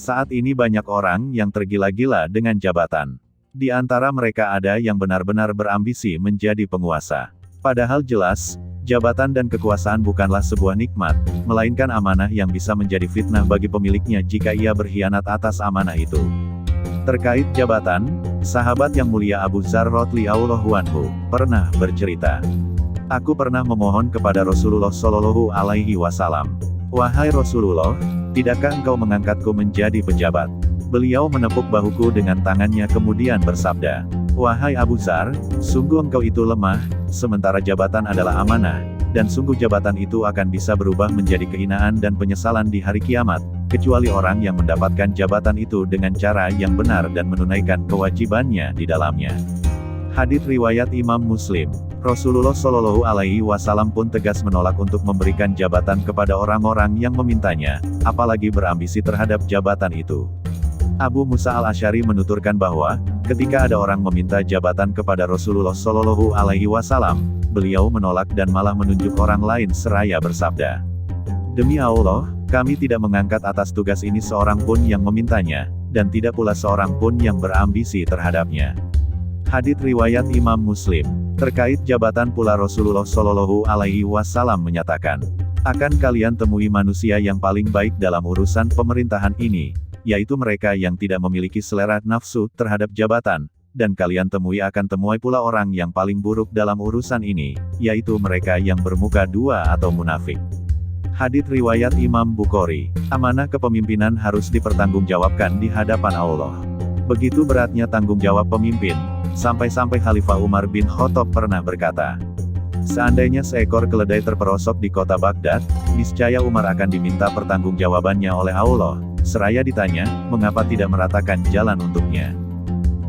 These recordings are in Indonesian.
Saat ini banyak orang yang tergila-gila dengan jabatan. Di antara mereka ada yang benar-benar berambisi menjadi penguasa. Padahal jelas, jabatan dan kekuasaan bukanlah sebuah nikmat, melainkan amanah yang bisa menjadi fitnah bagi pemiliknya jika ia berkhianat atas amanah itu. Terkait jabatan, sahabat yang mulia Abu Dzar radhiyallahu anhu pernah bercerita, "Aku pernah memohon kepada Rasulullah Shallallahu Alaihi Wasallam, 'Wahai Rasulullah, tidakkah engkau mengangkatku menjadi pejabat?' Beliau menepuk bahuku dengan tangannya kemudian bersabda, 'Wahai Abu Dzar, sungguh engkau itu lemah, sementara jabatan adalah amanah, dan sungguh jabatan itu akan bisa berubah menjadi kehinaan dan penyesalan di hari kiamat, kecuali orang yang mendapatkan jabatan itu dengan cara yang benar dan menunaikan kewajibannya di dalamnya.'" Hadits riwayat Imam Muslim. Rasulullah Shallallahu Alaihi Wasallam pun tegas menolak untuk memberikan jabatan kepada orang-orang yang memintanya, apalagi berambisi terhadap jabatan itu. Abu Musa al-Asy'ari menuturkan bahwa, ketika ada orang meminta jabatan kepada Rasulullah Shallallahu Alaihi Wasallam, beliau menolak dan malah menunjuk orang lain seraya bersabda, "Demi Allah, kami tidak mengangkat atas tugas ini seorang pun yang memintanya, dan tidak pula seorang pun yang berambisi terhadapnya." Hadits riwayat Imam Muslim. Terkait jabatan pula Rasulullah Shallallahu Alaihi Wasallam menyatakan, "Akan kalian temui manusia yang paling baik dalam urusan pemerintahan ini, yaitu mereka yang tidak memiliki selera nafsu terhadap jabatan, dan kalian akan temui pula orang yang paling buruk dalam urusan ini, yaitu mereka yang bermuka dua atau munafik." Hadits riwayat Imam Bukhari. Amanah kepemimpinan harus dipertanggungjawabkan di hadapan Allah. Begitu beratnya tanggung jawab pemimpin, sampai-sampai Khalifah Umar bin Khattab pernah berkata, "Seandainya seekor keledai terperosok di kota Baghdad, niscaya Umar akan diminta pertanggungjawabannya oleh Allah, seraya ditanya, mengapa tidak meratakan jalan untuknya."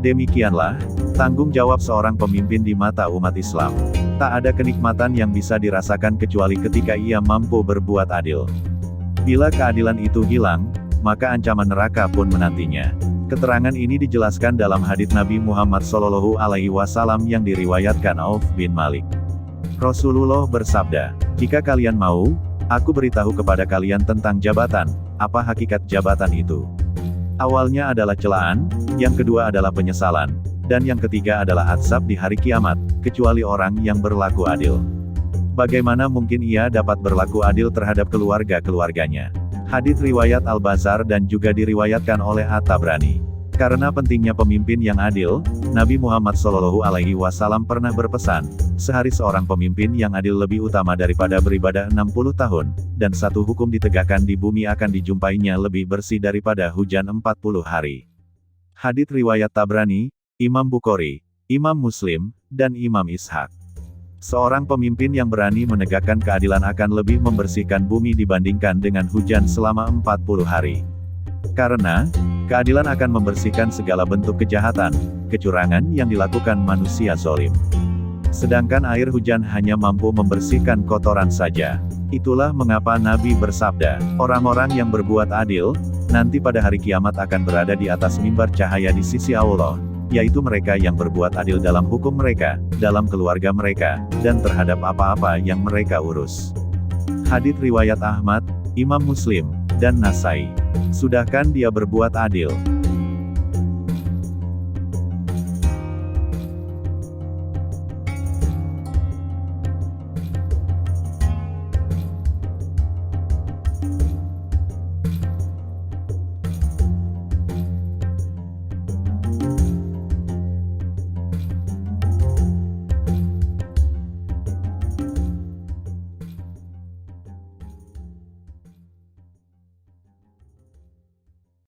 Demikianlah tanggung jawab seorang pemimpin di mata umat Islam. Tak ada kenikmatan yang bisa dirasakan kecuali ketika ia mampu berbuat adil. Bila keadilan itu hilang, maka ancaman neraka pun menantinya. Keterangan ini dijelaskan dalam hadits Nabi Muhammad Shallallahu Alaihi Wasallam yang diriwayatkan Auf bin Malik. Rasulullah bersabda, "Jika kalian mau, aku beritahu kepada kalian tentang jabatan, apa hakikat jabatan itu. Awalnya adalah celaan, yang kedua adalah penyesalan, dan yang ketiga adalah azab di hari kiamat, kecuali orang yang berlaku adil. Bagaimana mungkin ia dapat berlaku adil terhadap keluarga-keluarganya?" Hadits riwayat Al-Bazzar dan juga diriwayatkan oleh At-Tabrani. Karena pentingnya pemimpin yang adil, Nabi Muhammad Shallallahu Alaihi Wasallam pernah berpesan, "Sehari seorang pemimpin yang adil lebih utama daripada beribadah 60 tahun, dan satu hukum ditegakkan di bumi akan dijumpainya lebih bersih daripada hujan 40 hari." Hadits riwayat Tabrani, Imam Bukhari, Imam Muslim, dan Imam Ishaq. Seorang pemimpin yang berani menegakkan keadilan akan lebih membersihkan bumi dibandingkan dengan hujan selama 40 hari. Karena, keadilan akan membersihkan segala bentuk kejahatan, kecurangan yang dilakukan manusia zalim. Sedangkan air hujan hanya mampu membersihkan kotoran saja. Itulah mengapa Nabi bersabda, "Orang-orang yang berbuat adil, nanti pada hari kiamat akan berada di atas mimbar cahaya di sisi Allah, yaitu mereka yang berbuat adil dalam hukum mereka, dalam keluarga mereka, dan terhadap apa-apa yang mereka urus." Hadits riwayat Ahmad, Imam Muslim, dan Nasai. Sudahkan dia berbuat adil.